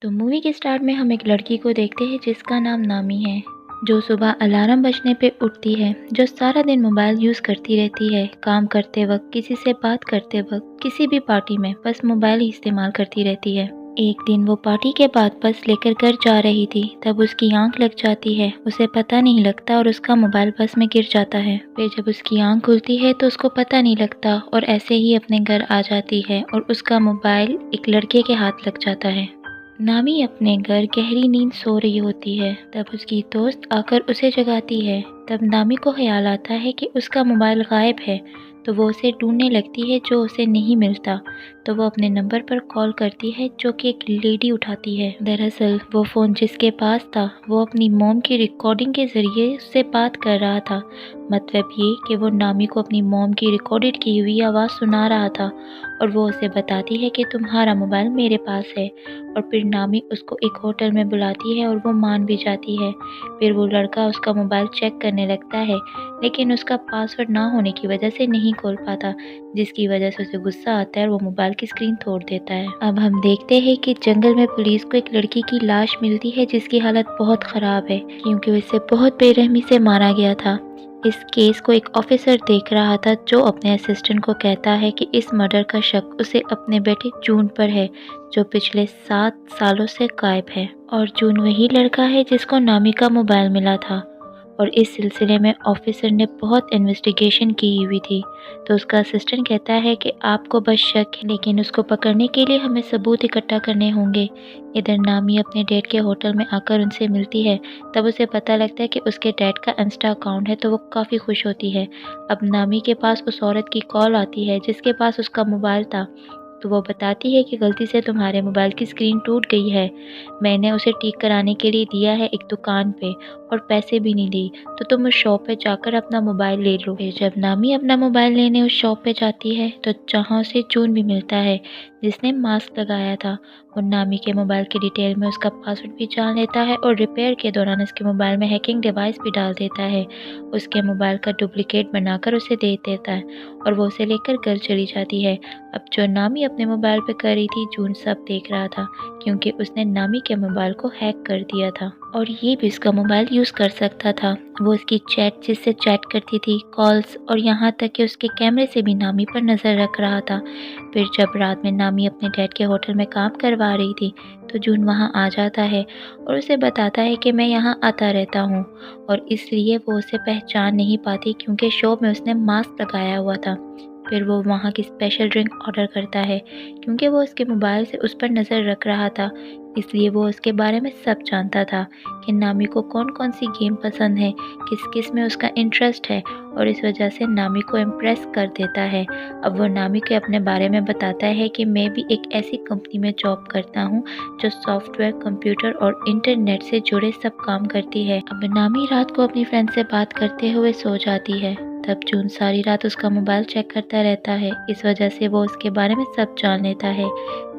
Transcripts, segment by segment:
तो मूवी के स्टार्ट में हम एक लड़की को देखते हैं जिसका नाम नामी है, जो सुबह अलार्म बजने पे उठती है, जो सारा दिन मोबाइल यूज़ करती रहती है, काम करते वक़्त, किसी से बात करते वक़्त, किसी भी पार्टी में बस मोबाइल ही इस्तेमाल करती रहती है। एक दिन वो पार्टी के बाद बस लेकर घर जा रही थी, तब उसकी आँख लग जाती है, उसे पता नहीं लगता और उसका मोबाइल बस में गिर जाता है। फिर जब उसकी आँख खुलती है तो उसको पता नहीं लगता और ऐसे ही अपने घर आ जाती है और उसका मोबाइल एक लड़के के हाथ लग जाता है। नामी अपने घर गहरी नींद सो रही होती है, तब उसकी दोस्त आकर उसे जगाती है। तब नामी को ख्याल आता है कि उसका मोबाइल गायब है, तो वो उसे ढूंढने लगती है जो उसे नहीं मिलता। तो वो अपने नंबर पर कॉल करती है जो कि एक लेडी उठाती है। दरअसल वो फ़ोन जिसके पास था वो अपनी मॉम की रिकॉर्डिंग के ज़रिए उससे बात कर रहा था। मतलब ये कि वो नामी को अपनी मॉम की रिकॉर्डेड की हुई आवाज़ सुना रहा था और वो उसे बताती है कि तुम्हारा मोबाइल मेरे पास है। और फिर नामी उसको एक होटल में बुलाती है और वो मान भी जाती है। फिर वो लड़का उसका मोबाइल चेक करने लगता है, लेकिन उसका पासवर्ड ना होने की वजह से नहीं खोल पाता, जिसकी वजह से उसे गुस्सा आता है और वो मोबाइल की स्क्रीन तोड़ देता है। अब हम देखते हैं कि जंगल में पुलिस को एक लड़की की लाश मिलती है जिसकी हालत बहुत ख़राब है, क्योंकि उसे बहुत बेरहमी से मारा गया था। इस केस को एक ऑफिसर देख रहा था जो अपने असिस्टेंट को कहता है कि इस मर्डर का शक उसे अपने बेटे जून पर है, जो पिछले 7 सालों से गायब है। और जून वही लड़का है जिसको नामी का मोबाइल मिला था। और इस सिलसिले में ऑफिसर ने बहुत इन्वेस्टिगेशन की हुई थी, तो उसका असिस्टेंट कहता है कि आपको बस शक है, लेकिन उसको पकड़ने के लिए हमें सबूत इकट्ठा करने होंगे। इधर नामी अपने डैड के होटल में आकर उनसे मिलती है, तब उसे पता लगता है कि उसके डैड का इंस्टा अकाउंट है, तो वो काफ़ी खुश होती है। अब नामी के पास उस औरत की कॉल आती है जिसके पास उसका मोबाइल था, तो वो बताती है कि गलती से तुम्हारे मोबाइल की स्क्रीन टूट गई है। मैंने उसे ठीक कराने के लिए दिया है एक दुकान पे और पैसे भी नहीं दी, तो तुम उस शॉप पे जाकर अपना मोबाइल ले लो। फिर जब नामी अपना मोबाइल लेने उस शॉप पे जाती है तो जहाँ उसे जून भी मिलता है जिसने मास्क लगाया था। वो नामी के मोबाइल की डिटेल में उसका पासवर्ड भी जान लेता है और रिपेयर के दौरान उसके मोबाइल में हैकिंग डिवाइस भी डाल देता है। उसके मोबाइल का डुप्लीकेट बनाकर उसे दे देता है और वो उसे लेकर घर चली जाती है। अब जो नामी अपने मोबाइल पे कर रही थी जून सब देख रहा था, क्योंकि उसने नामी के मोबाइल को हैक कर दिया था और ये भी उसका मोबाइल यूज़ कर सकता था। वो उसकी चैट जिससे चैट करती थी, कॉल्स और यहाँ तक कि उसके कैमरे से भी नामी पर नज़र रख रहा था। फिर जब रात में नामी अपने डैड के होटल में काम करवा रही थी तो जून वहाँ आ जाता है और उसे बताता है कि मैं यहाँ आता रहता हूँ, और इसलिए वो उसे पहचान नहीं पाती क्योंकि शो में उसने मास्क लगाया हुआ था। फिर वो वहाँ की स्पेशल ड्रिंक ऑर्डर करता है, क्योंकि वो उसके मोबाइल से उस पर नज़र रख रहा था, इसलिए वो उसके बारे में सब जानता था कि नामी को कौन कौन सी गेम पसंद है, किस किस में उसका इंटरेस्ट है, और इस वजह से नामी को इम्प्रेस कर देता है। अब वो नामी को अपने बारे में बताता है कि मैं भी एक ऐसी कंपनी में जॉब करता हूँ जो सॉफ्टवेयर, कंप्यूटर और इंटरनेट से जुड़े सब काम करती है। अब नामी रात को अपनी फ्रेंड से बात करते हुए सो जाती है। तब जून सारी रात उसका मोबाइल चेक करता रहता है, इस वजह से वो उसके बारे में सब जान लेता है।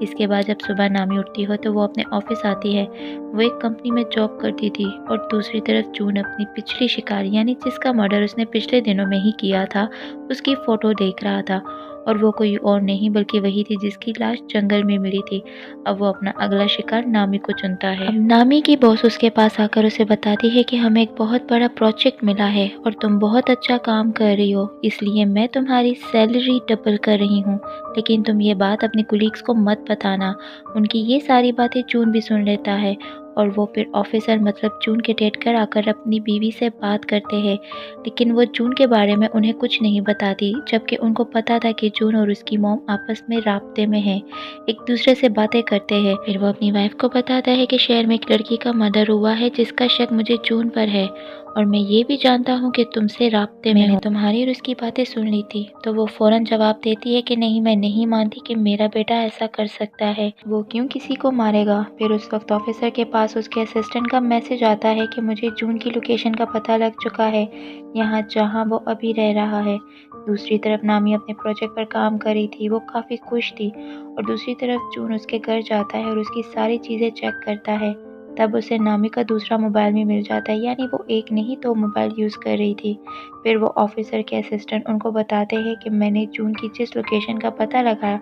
इसके बाद जब सुबह नामी उठती हो तो वो अपने ऑफिस आती है। वो एक कंपनी में जॉब करती थी और दूसरी तरफ जून अपनी पिछली शिकारी यानी जिसका मर्डर उसने पिछले दिनों में ही किया था उसकी फ़ोटो देख रहा था, और वो कोई और नहीं बल्कि वही थी जिसकी लाश जंगल में मिली थी। अब वो अपना अगला शिकार नामी को चुनता है। अब नामी की बॉस उसके पास आकर उसे बताती है कि हमें एक बहुत बड़ा प्रोजेक्ट मिला है और तुम बहुत अच्छा काम कर रही हो, इसलिए मैं तुम्हारी सैलरी डबल कर रही हूँ, लेकिन तुम ये बात अपने कुलीग्स को मत बताना। उनकी ये सारी बातें जून भी सुन लेता है और वो फिर ऑफिसर मतलब जून के डेट कर आकर अपनी बीवी से बात करते हैं, लेकिन वो जून के बारे में उन्हें कुछ नहीं बताती, जबकि उनको पता था कि जून और उसकी मॉम आपस में राब्ते में हैं, एक दूसरे से बातें करते हैं। फिर वो अपनी वाइफ को बताता है कि शहर में एक लड़की का मर्डर हुआ है जिसका शक मुझे जून पर है, और मैं ये भी जानता हूँ कि तुमसे राब्ते में हूँ, तुम्हारी और उसकी बातें सुन ली थी। तो वो फ़ौरन जवाब देती है कि नहीं, मैं नहीं मानती कि मेरा बेटा ऐसा कर सकता है, वो क्यों किसी को मारेगा। फिर उस वक्त ऑफिसर के पास उसके असिस्टेंट का मैसेज आता है कि मुझे जून की लोकेशन का पता लग चुका है, यहाँ जहाँ वो अभी रह रहा है। दूसरी तरफ नामी अपने प्रोजेक्ट पर काम कर रही थी, वो काफ़ी खुश थी, और दूसरी तरफ जून उसके घर जाता है और उसकी सारी चीज़ें चेक करता है। तब उसे नामी का दूसरा मोबाइल भी मिल जाता है, यानी वो एक नहीं दो मोबाइल यूज़ कर रही थी। फिर वो ऑफिसर के असिस्टेंट उनको बताते हैं कि मैंने जून की जिस लोकेशन का पता लगाया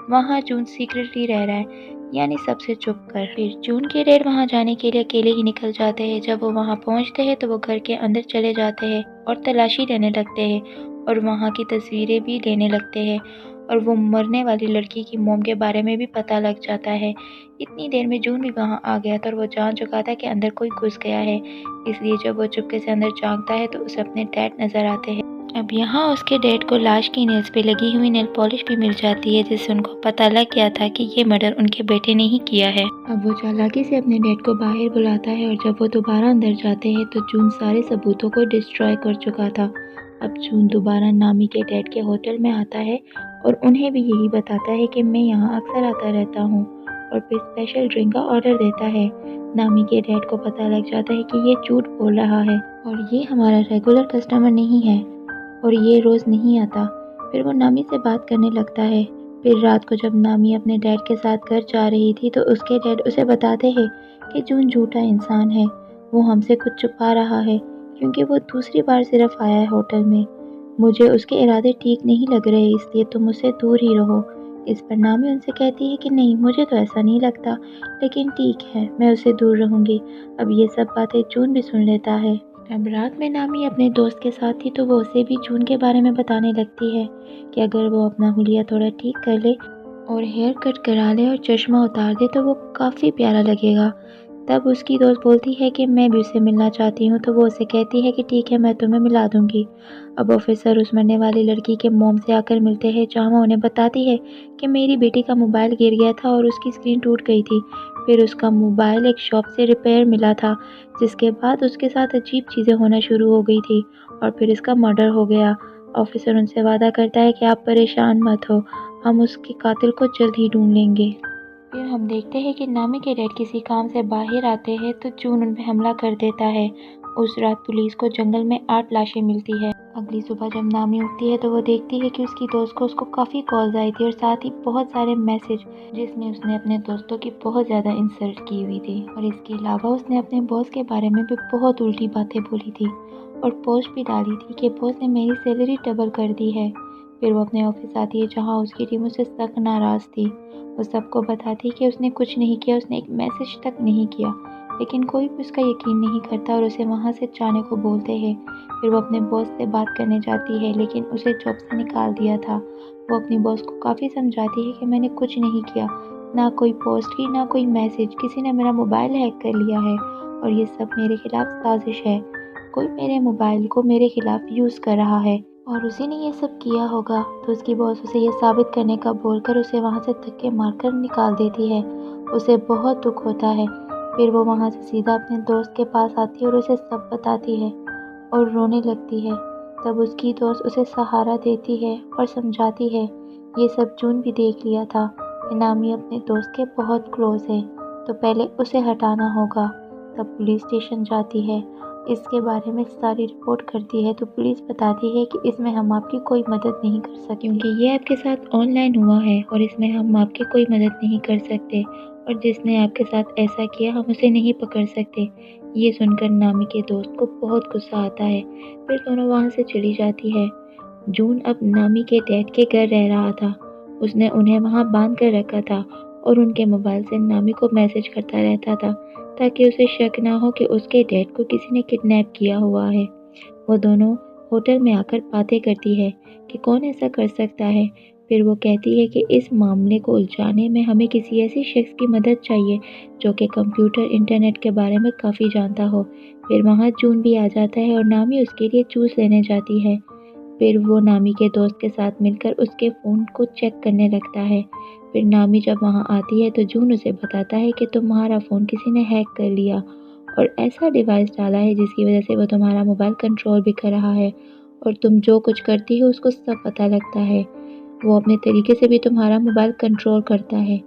वहाँ जून सीक्रेटली रह रहा है, यानी सबसे छुप कर। फिर जून के डैड वहाँ जाने के लिए अकेले ही निकल जाते हैं। जब वो वहाँ पहुँचते हैं तो वो घर के अंदर चले जाते हैं और तलाशी लेने लगते हैं और वहाँ की तस्वीरें भी लेने लगते हैं और वो मरने वाली लड़की की मोम के बारे में भी पता लग जाता है। इतनी देर में जून भी वहाँ आ गया था और वो जान चुका था कि अंदर कोई घुस गया है, इसलिए जब वो चुपके से अंदर झांकता है तो उसे अपने डैड नज़र आते हैं। अब यहाँ उसके डैड को लाश की नेल्स पे लगी हुई नेल पॉलिश भी मिल जाती है, जिससे उनको पता लग गया था कि ये मर्डर उनके बेटे ने ही किया है। अब वो चालाकी से अपने डैड को बाहर बुलाता है और जब वो दोबारा अंदर जाते हैं तो जून सारे सबूतों को डिस्ट्रॉय कर चुका था। अब जून दोबारा नामी के डैड के होटल में आता है और उन्हें भी यही बताता है कि मैं यहाँ अक्सर आता रहता हूँ और फिर स्पेशल ड्रिंक का ऑर्डर देता है। नामी के डैड को पता लग जाता है कि ये झूठ बोल रहा है और ये हमारा रेगुलर कस्टमर नहीं है और ये रोज़ नहीं आता। फिर वो नामी से बात करने लगता है। फिर रात को जब नामी अपने डैड के साथ घर जा रही थी तो उसके डैड उसे बताते हैं कि जून झूठा इंसान है, वो हमसे कुछ छुपा रहा है क्योंकि वो दूसरी बार सिर्फ आया है होटल में। मुझे उसके इरादे ठीक नहीं लग रहे, इसलिए तुम उससे दूर ही रहो। इस पर नामी उनसे कहती है कि नहीं, मुझे तो ऐसा नहीं लगता, लेकिन ठीक है, मैं उससे दूर रहूँगी। अब ये सब बातें जून भी सुन लेता है। अब रात में नामी अपने दोस्त के साथ थी तो वो उसे भी जून के बारे में बताने लगती है कि अगर वो अपना हुलिया थोड़ा ठीक कर ले और हेयर कट करा ले और चश्मा उतार दे तो वो काफ़ी प्यारा लगेगा। तब उसकी दोस्त बोलती है कि मैं भी उससे मिलना चाहती हूँ तो वो उसे कहती है कि ठीक है, मैं तुम्हें मिला दूँगी। अब ऑफिसर उस मरने वाली लड़की के मोम से आकर मिलते हैं जहाँ वो उन्हें बताती है कि मेरी बेटी का मोबाइल गिर गया था और उसकी स्क्रीन टूट गई थी। फिर उसका मोबाइल एक शॉप से रिपेयर मिला था, जिसके बाद उसके साथ अजीब चीज़ें होना शुरू हो गई थी और फिर इसका मर्डर हो गया। ऑफिसर उनसे वादा करता है कि आप परेशान मत हो, हम उसके कातिल को जल्द ही ढूंढ लेंगे। फिर हम देखते हैं कि नामी के डैड किसी काम से बाहर आते हैं तो जून उन पर हमला कर देता है। उस रात पुलिस को जंगल में 8 लाशें मिलती है। अगली सुबह जब नामी उठती है तो वो देखती है कि उसकी दोस्त को उसको काफ़ी कॉल्स आई थी और साथ ही बहुत सारे मैसेज, जिसमें उसने अपने दोस्तों की बहुत ज़्यादा इंसल्ट की हुई थी और इसके अलावा उसने अपने बॉस के बारे में भी बहुत उल्टी बातें बोली थी और पोस्ट भी डाली थी कि बॉस ने मेरी सैलरी डबल कर दी है। फिर वो अपने ऑफिस आती है जहाँ उसकी टीम उससे सख्त नाराज़ थी। वो सबको बताती कि उसने कुछ नहीं किया, उसने एक मैसेज तक नहीं किया, लेकिन कोई भी उसका यकीन नहीं करता और उसे वहाँ से जाने को बोलते हैं। फिर वो अपने बॉस से बात करने जाती है, लेकिन उसे जॉब से निकाल दिया था। वो अपनी बॉस को काफ़ी समझाती है कि मैंने कुछ नहीं किया, ना कोई पोस्ट की, ना कोई मैसेज, किसी ने मेरा मोबाइल हैक कर लिया है और ये सब मेरे खिलाफ साजिश है। कोई मेरे मोबाइल को मेरे खिलाफ यूज़ कर रहा है और उसी ने ये सब किया होगा। तो उसकी बॉस उसे ये साबित करने का बोलकर उसे वहाँ से धक्के मारकर निकाल देती है। उसे बहुत दुख होता है। फिर वो वहाँ से सीधा अपने दोस्त के पास आती है और उसे सब बताती है और रोने लगती है। तब उसकी दोस्त उसे सहारा देती है और समझाती है। ये सब जून भी देख लिया था कि नामी अपने दोस्त के बहुत क्लोज है, तो पहले उसे हटाना होगा। तब पुलिस स्टेशन जाती है, इसके बारे में सारी रिपोर्ट करती है तो पुलिस बताती है कि इसमें हम आपकी कोई मदद नहीं कर सकते क्योंकि ये आपके साथ ऑनलाइन हुआ है और इसमें हम आपकी कोई मदद नहीं कर सकते और जिसने आपके साथ ऐसा किया हम उसे नहीं पकड़ सकते। ये सुनकर नामी के दोस्त को बहुत गुस्सा आता है। फिर दोनों वहाँ से चली जाती है। जून अब नामी के डैड के घर रह रहा था। उसने उन्हें वहाँ बांध कर रखा था और उनके मोबाइल से नामी को मैसेज करता रहता था ताकि उसे शक ना हो कि उसके डैड को किसी ने किडनैप किया हुआ है। वो दोनों होटल में आकर बातें करती है कि कौन ऐसा कर सकता है। फिर वो कहती है कि इस मामले को उलझाने में हमें किसी ऐसे शख्स की मदद चाहिए जो कि कंप्यूटर इंटरनेट के बारे में काफ़ी जानता हो। फिर वहाँ जून भी आ जाता है और नामी उसके लिए जूस लेने जाती है। फिर वो नामी के दोस्त के साथ मिलकर उसके फ़ोन को चेक करने लगता है। फिर नामी जब वहाँ आती है तो जून उसे बताता है कि तुम्हारा फ़ोन किसी ने हैक कर लिया और ऐसा डिवाइस डाला है जिसकी वजह से वो तुम्हारा मोबाइल कंट्रोल भी कर रहा है और तुम जो कुछ करती हो उसको सब पता लगता है। वो अपने तरीके से भी तुम्हारा मोबाइल कंट्रोल करता है।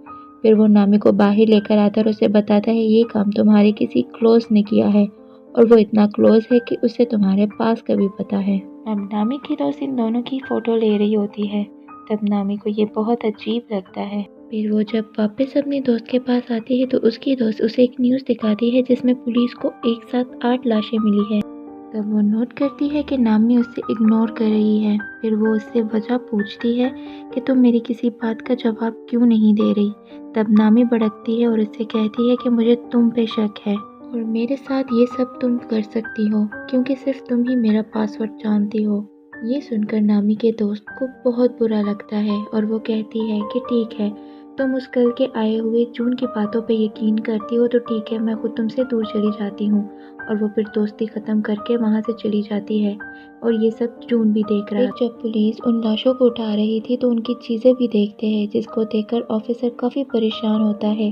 फिर वो नामी को बाहर लेकर आता है और उसे बताता है ये काम तुम्हारे किसी क्लोज ने किया है और वो इतना क्लोज है कि उसे तुम्हारे पास का भी पता है। अब नामी की दोस्त इन दोनों की फ़ोटो ले रही होती है। तब नामी को ये बहुत अजीब लगता है। फिर वो जब वापस अपने दोस्त के पास आती है तो उसकी दोस्त उसे एक न्यूज़ दिखाती है जिसमें पुलिस को एक साथ 8 लाशें मिली है तब वो नोट करती है कि नामी उसे इग्नोर कर रही है। फिर वो उससे वजह पूछती है कि तुम मेरी किसी बात का जवाब क्यों नहीं दे रही। तब नामी भड़कती है और उससे कहती है कि मुझे तुम पे शक है और मेरे साथ ये सब तुम कर सकती हो क्योंकि सिर्फ तुम ही मेरा पासवर्ड जानती हो। ये सुनकर नामी के दोस्त को बहुत बुरा लगता है और वो कहती है कि ठीक है, तुम उस कल के आए हुए जून की बातों पे यकीन करती हो तो ठीक है, मैं खुद तुमसे दूर चली जाती हूँ। और वो फिर दोस्ती ख़त्म करके वहाँ से चली जाती है और ये सब जून भी देख रहा है। जब पुलिस उन लाशों को उठा रही थी तो उनकी चीज़ें भी देखते हैं, जिसको देखकर ऑफिसर काफ़ी परेशान होता है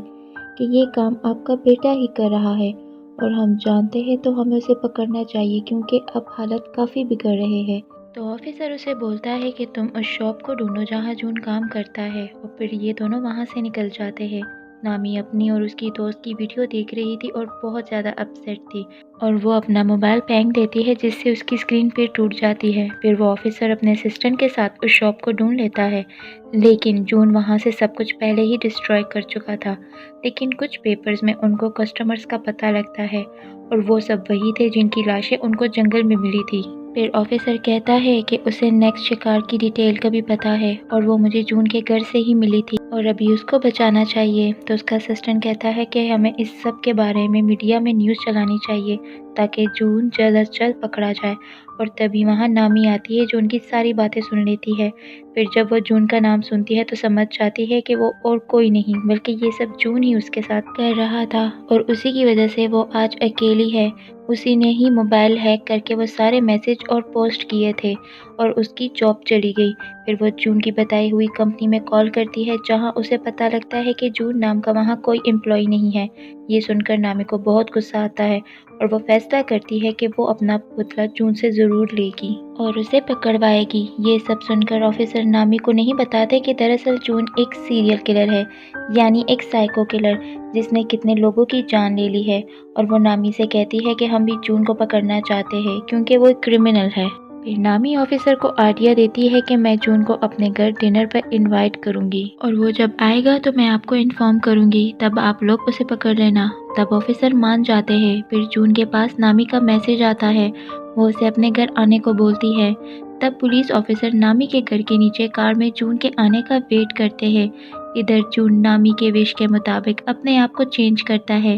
कि ये काम आपका बेटा ही कर रहा है और हम जानते हैं तो हमें उसे पकड़ना चाहिए क्योंकि अब हालत काफ़ी बिगड़ रहे हैं। तो ऑफिसर उसे बोलता है कि तुम उस शॉप को ढूंढो जहाँ जून काम करता है और फिर ये दोनों वहाँ से निकल जाते हैं। नामी अपनी और उसकी दोस्त की वीडियो देख रही थी और बहुत ज़्यादा अपसेट थी और वो अपना मोबाइल फेंक देती है जिससे उसकी स्क्रीन पे टूट जाती है। फिर वो ऑफिसर अपने असिस्टेंट के साथ उस शॉप को ढूंढ लेता है, लेकिन जून वहाँ से सब कुछ पहले ही डिस्ट्रॉय कर चुका था। लेकिन कुछ पेपर्स में उनको कस्टमर्स का पता लगता है और वो सब वही थे जिनकी लाशें उनको जंगल में मिली थी। फिर ऑफिसर कहता है कि उसे नेक्स्ट शिकार की डिटेल का भी पता है और वो मुझे जून के घर से ही मिली थी और अभी उसको बचाना चाहिए। तो उसका असिस्टेंट कहता है कि हमें इस सब के बारे में मीडिया में न्यूज़ चलानी चाहिए ताकि जून जल्द अज जल्द पकड़ा जाए। और तभी वहाँ नामी आती है जो उनकी सारी बातें सुन लेती है। फिर जब वो जून का नाम सुनती है तो समझ जाती है कि वो और कोई नहीं बल्कि ये सब जून ही उसके साथ कर रहा था और उसी की वजह से वो आज अकेली है। उसी ने ही मोबाइल हैक करके वो सारे मैसेज और पोस्ट किए थे और उसकी जॉब चली गई। फिर वो जून की बताई हुई कंपनी में कॉल करती है जहां उसे पता लगता है कि जून नाम का वहां कोई एम्प्लॉय नहीं है। ये सुनकर नामी को बहुत गुस्सा आता है और वो फैसला करती है कि वो अपना पुतला जून से ज़रूर लेगी और उसे पकड़वाएगी। ये सब सुनकर ऑफिसर नामी को नहीं बताते कि दरअसल जून एक सीरियल किलर है, यानी एक साइको किलर जिसने कितने लोगों की जान ले ली है। और वो नामी से कहती है कि हम भी जून को पकड़ना चाहते हैं क्योंकि वो एक क्रिमिनल है। फिर नामी ऑफिसर को आइडिया देती है कि मैं जून को अपने घर डिनर पर इनवाइट करूंगी और वो जब आएगा तो मैं आपको इन्फॉर्म करूंगी, तब आप लोग उसे पकड़ लेना। तब ऑफिसर मान जाते हैं। फिर जून के पास नामी का मैसेज आता है, वो उसे अपने घर आने को बोलती है। तब पुलिस ऑफिसर नामी के घर के नीचे कार में जून के आने का वेट करते हैं। इधर जून नामी के विश के मुताबिक अपने आप को चेंज करता है,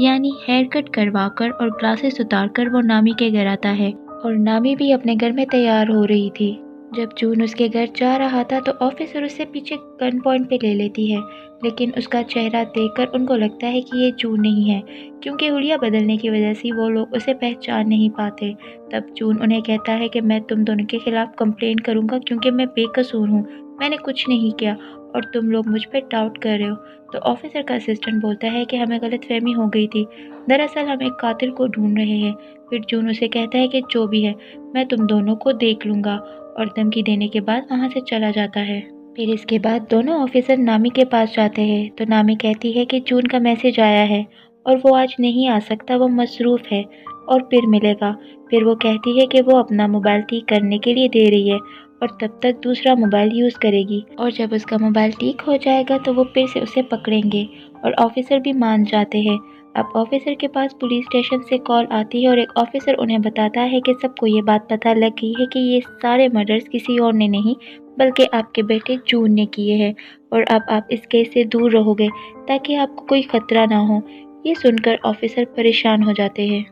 यानी हेयर कट करवाकर और ग्लासेस उतारकर वो नामी के घर आता है और नामी भी अपने घर में तैयार हो रही थी। जब जून उसके घर जा रहा था तो ऑफिसर उससे पीछे गन पॉइंट पे ले लेती है, लेकिन उसका चेहरा देखकर उनको लगता है कि ये जून नहीं है क्योंकि हुलिया बदलने की वजह से वो लोग उसे पहचान नहीं पाते। तब जून उन्हें कहता है कि मैं तुम दोनों के खिलाफ कंप्लेंट करूंगा क्योंकि मैं बेकसूर हूँ, मैंने कुछ नहीं किया और तुम लोग मुझ पर डाउट कर रहे हो। तो ऑफिसर का असिस्टेंट बोलता है कि हमें गलतफहमी हो गई थी, दरअसल हम एक कातिल को ढूंढ रहे हैं। फिर जून उसे कहता है कि जो भी है मैं तुम दोनों को देख लूँगा और धमकी देने के बाद वहाँ से चला जाता है। फिर इसके बाद दोनों ऑफिसर नामी के पास जाते हैं तो नामी कहती है कि जून का मैसेज आया है और वो आज नहीं आ सकता, वो मसरूफ़ है और फिर मिलेगा। फिर वो कहती है कि वो अपना मोबाइल ठीक करने के लिए दे रही है और तब तक दूसरा मोबाइल यूज़ करेगी और जब उसका मोबाइल ठीक हो जाएगा तो वो फिर से उसे पकड़ेंगे और ऑफिसर भी मान जाते हैं। अब ऑफिसर के पास पुलिस स्टेशन से कॉल आती है और एक ऑफिसर उन्हें बताता है कि सबको ये बात पता लग गई है कि ये सारे मर्डर्स किसी और ने नहीं बल्कि आपके बेटे जून ने किए हैं और अब आप इस केस से दूर रहोगे ताकि आपको कोई खतरा ना हो। ये सुनकर ऑफिसर परेशान हो जाते हैं।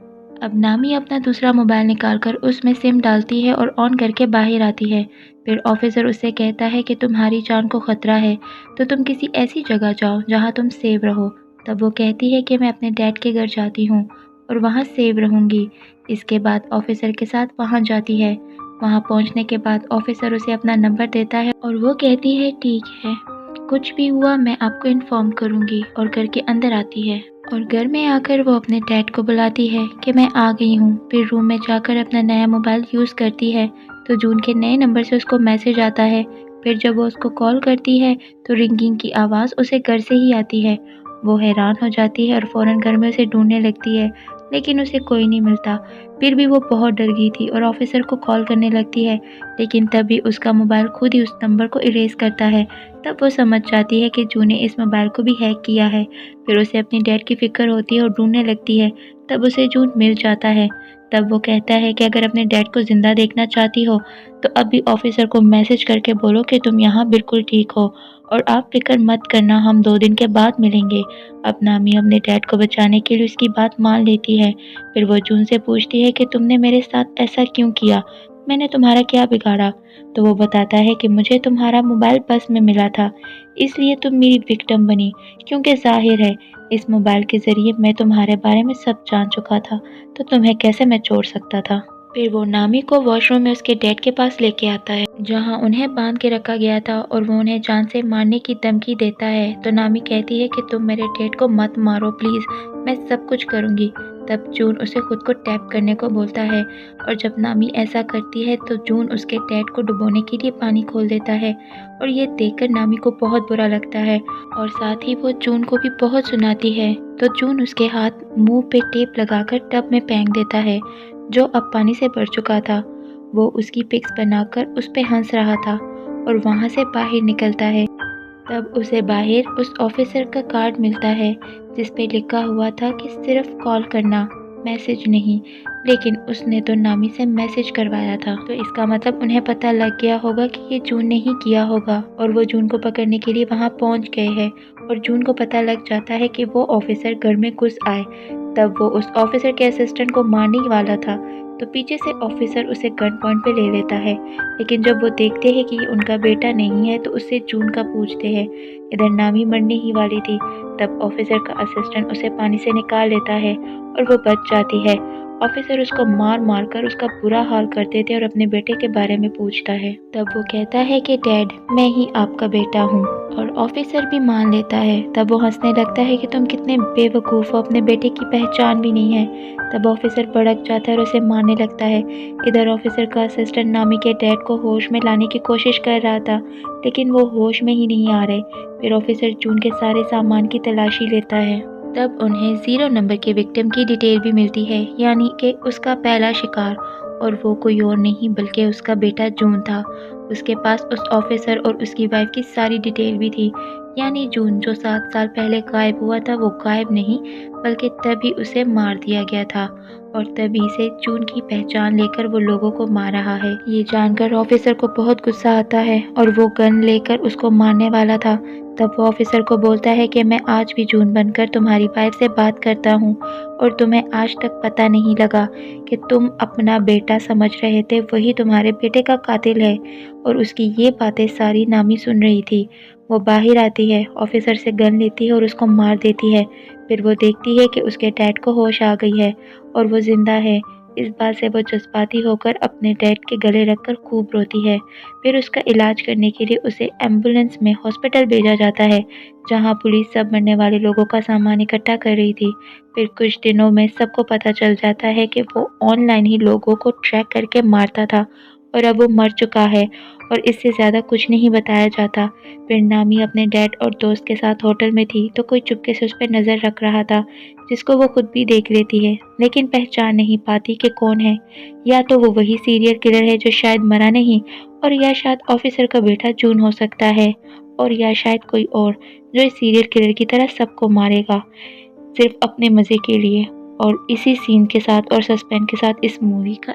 अब नामी अपना दूसरा मोबाइल निकालकर उसमें सिम डालती है और ऑन करके बाहर आती है। फिर ऑफिसर उससे कहता है कि तुम्हारी जान को खतरा है तो तुम किसी ऐसी जगह जाओ जहाँ तुम सेव रहो। तब वो कहती है कि मैं अपने डैड के घर जाती हूँ और वहाँ सेव रहूँगी। इसके बाद ऑफिसर के साथ वहाँ जाती है। वहाँ पहुँचने के बाद ऑफिसर उसे अपना नंबर देता है और वो कहती है ठीक है, कुछ भी हुआ मैं आपको इन्फॉर्म करूँगी और घर के अंदर आती है और घर में आकर वो अपने डैड को बुलाती है कि मैं आ गई हूँ। फिर रूम में जाकर अपना नया मोबाइल यूज़ करती है तो जून के नए नंबर से उसको मैसेज आता है। फिर जब वो उसको कॉल करती है तो रिंगिंग की आवाज़ उसे घर से ही आती है। वो हैरान हो जाती है और फ़ौरन घर में उसे ढूंढने लगती है, लेकिन उसे कोई नहीं मिलता। फिर भी वो बहुत डर गई थी और ऑफिसर को कॉल करने लगती है, लेकिन तभी उसका मोबाइल खुद ही उस नंबर को इरेज करता है। तब वो समझ जाती है कि जून ने इस मोबाइल को भी हैक किया है। फिर उसे अपनी डैड की फ़िक्र होती है और ढूंढने लगती है। तब उसे जून मिल जाता है। तब वो कहता है कि अगर अपने डैड को ज़िंदा देखना चाहती हो तो अभी ऑफिसर को मैसेज करके बोलो कि तुम यहाँ बिल्कुल ठीक हो और आप फ़िक्र मत करना, हम 2 दिन के बाद मिलेंगे। अब नामी अपने डैड को बचाने के लिए उसकी बात मान लेती है। फिर वो जून से पूछती है कि तुमने मेरे साथ ऐसा क्यों किया? मैंने तुम्हारा क्या बिगाड़ा? तो वो बताता है कि मुझे तुम्हारा मोबाइल बस में मिला था, इसलिए तुम मेरी विक्टिम बनी, क्योंकि ज़ाहिर है इस मोबाइल के ज़रिए मैं तुम्हारे बारे में सब जान चुका था, तो तुम्हें कैसे मैं छोड़ सकता था। फिर वो नामी को वॉशरूम में उसके डैड के पास लेके आता है, जहाँ उन्हें बांध के रखा गया था और वो उन्हें जान से मारने की धमकी देता है। तो नामी कहती है कि तुम मेरे डैड को मत मारो प्लीज़, मैं सब कुछ करूँगी। तब जून उसे खुद को टैप करने को बोलता है और जब नामी ऐसा करती है तो जून उसके डैड को डुबोने के लिए पानी खोल देता है और ये देखकर नामी को बहुत बुरा लगता है और साथ ही वो जून को भी बहुत सुनाती है। तो जून उसके हाथ मुंह पे टेप लगाकर टब में फेंक देता है, जो अब पानी से भर चुका था। वो उसकी पिक्स बनाकर उस पे हंस रहा था और वहाँ से बाहर निकलता है। तब उसे बाहर उस ऑफिसर का कार्ड मिलता है जिस पे लिखा हुआ था कि सिर्फ कॉल करना, मैसेज नहीं। लेकिन उसने तो नामी से मैसेज करवाया था, तो इसका मतलब उन्हें पता लग गया होगा कि ये जून ने ही किया होगा और वो जून को पकड़ने के लिए वहाँ पहुँच गए हैं और जून को पता लग जाता है कि वो ऑफिसर घर में घुस आए। तब वो उस ऑफिसर के असिस्टेंट को मारने ही वाला था, तो पीछे से ऑफिसर उसे गन पॉइंट पे ले लेता है। लेकिन जब वो देखते हैं कि ये उनका बेटा नहीं है तो उससे जून का पूछते हैं। इधर नामी मरने ही वाली थी, तब ऑफिसर का असिस्टेंट उसे पानी से निकाल लेता है और वो बच जाती है। ऑफिसर उसको मार मार कर उसका बुरा हाल कर देते और अपने बेटे के बारे में पूछता है। तब वो कहता है कि डैड, मैं ही आपका बेटा हूँ और ऑफिसर भी मान लेता है। तब वो हंसने लगता है कि तुम कितने बेवकूफ़ हो, अपने बेटे की पहचान भी नहीं है। तब ऑफिसर भड़क जाता है और उसे मारने लगता है। इधर ऑफिसर का असिस्टेंट नामी के डैड को होश में लाने की कोशिश कर रहा था, लेकिन वो होश में ही नहीं आ रहे। फिर ऑफिसर जून के सारे सामान की तलाशी लेता है। तब उन्हें 0 नंबर के विक्टिम की डिटेल भी मिलती है, यानी कि उसका पहला शिकार, और वो कोई और नहीं बल्कि उसका बेटा जून था। उसके पास उस ऑफिसर और उसकी वाइफ की सारी डिटेल भी थी, यानी जून जो 7 साल पहले गायब हुआ था वो गायब नहीं बल्कि तभी उसे मार दिया गया था और तभी से जून की पहचान लेकर वो लोगों को मार रहा है। ये जानकर ऑफिसर को बहुत गुस्सा आता है और वो गन लेकर उसको मारने वाला था। तब वो ऑफिसर को बोलता है कि मैं आज भी जून बनकर तुम्हारी वाइफ से बात करता हूँ और तुम्हें आज तक पता नहीं लगा कि तुम अपना बेटा समझ रहे थे वही तुम्हारे बेटे का कातिल है। और उसकी ये बातें सारी नामी सुन रही थी। वो बाहर आती है, ऑफिसर से गन लेती है और उसको मार देती है। फिर वो देखती है कि उसके डैड को होश आ गई है और वो जिंदा है। इस बात से वो जज्बाती होकर अपने डैड के गले रखकर खूब रोती है। फिर उसका इलाज करने के लिए उसे एम्बुलेंस में हॉस्पिटल भेजा जाता है, जहां पुलिस सब मरने वाले लोगों का सामान इकट्ठा कर रही थी। फिर कुछ दिनों में सबको पता चल जाता है कि वो ऑनलाइन ही लोगों को ट्रैक करके मारता था और अब वो मर चुका है और इससे ज़्यादा कुछ नहीं बताया जाता। फिर नामी अपने डैड और दोस्त के साथ होटल में थी तो कोई चुपके से उस पर नज़र रख रहा था, जिसको वो खुद भी देख लेती है लेकिन पहचान नहीं पाती कि कौन है। या तो वो वही सीरियल किलर है जो शायद मरा नहीं, और या शायद ऑफिसर का बेटा जून हो सकता है, और या शायद कोई और जो इस सीरियल किलर की तरह सबको मारेगा सिर्फ अपने मज़े के लिए। और इसी सीन के साथ और सस्पेंस के साथ इस मूवी का